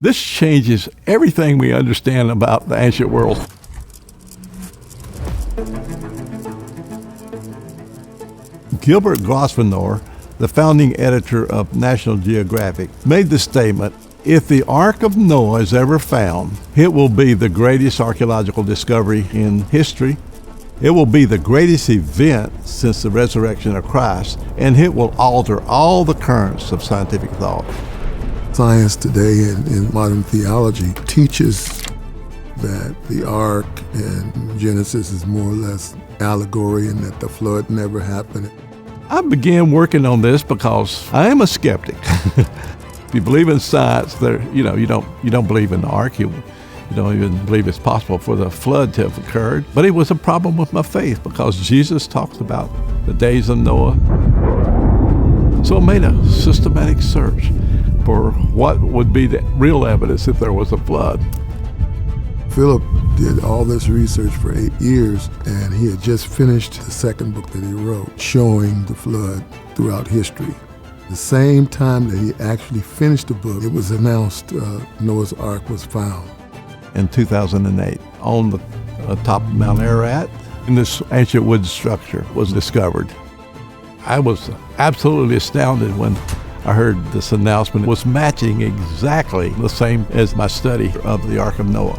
This changes everything we understand about the ancient world. Gilbert Grosvenor, the founding editor of National Geographic, made the statement, "If the Ark of Noah is ever found, it will be the greatest archaeological discovery in history. It will be the greatest event since the resurrection of Christ, and it will alter all the currents of scientific thought." Science today in modern theology teaches that the Ark in Genesis is more or less allegory and that the flood never happened. I began working on this because I am a skeptic. If you believe in science, you don't believe in the Ark. You don't even believe it's possible for the flood to have occurred. But it was a problem with my faith because Jesus talks about the days of Noah. So I made a systematic search for what would be the real evidence if there was a flood. Philip did all this research for 8 years, and he had just finished the second book that he wrote, showing the flood throughout history. The same time that he actually finished the book, it was announced Noah's Ark was found. In 2008, on the top of Mount Ararat, and this ancient wood structure was discovered. I was absolutely astounded when I heard this announcement. It was matching exactly the same as my study of the Ark of Noah.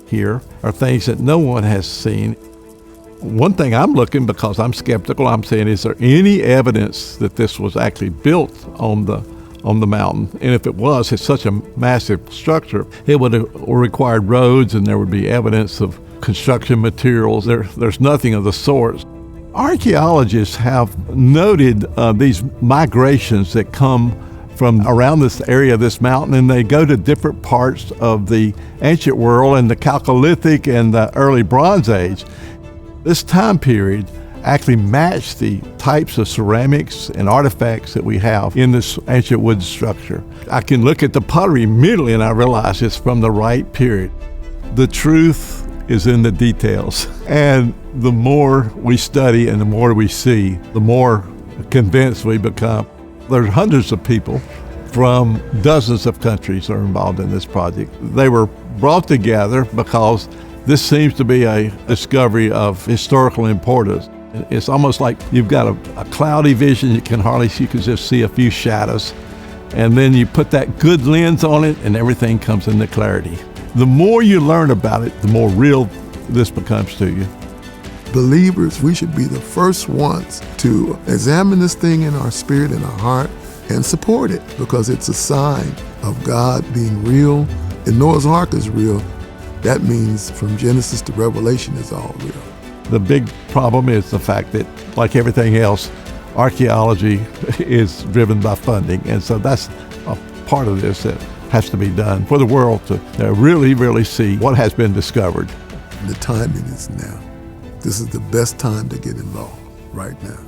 Here are things that no one has seen. One thing I'm looking, because I'm skeptical, I'm saying, is there any evidence that this was actually built on the mountain? And if it was, it's such a massive structure, it would have required roads and there would be evidence of construction materials. There's nothing of the sort. Archaeologists have noted these migrations that come from around this area of this mountain, and they go to different parts of the ancient world and the Chalcolithic and the early Bronze Age. This time period actually matched the types of ceramics and artifacts that we have in this ancient wood structure. I can look at the pottery immediately and I realize it's from the right period. The truth is in the details. And the more we study and the more we see, the more convinced we become. There's hundreds of people from dozens of countries are involved in this project. They were brought together because this seems to be a discovery of historical importance. It's almost like you've got a cloudy vision. You can just see a few shadows. And then you put that good lens on it and everything comes into clarity. The more you learn about it, the more real this becomes to you. Believers, we should be the first ones to examine this thing in our spirit and our heart and support it because it's a sign of God being real. And Noah's Ark is real. That means from Genesis to Revelation is all real. The big problem is the fact that, like everything else, archaeology is driven by funding. And so that's a part of this that has to be done for the world to really, really see what has been discovered. The timing is now. This is the best time to get involved right now.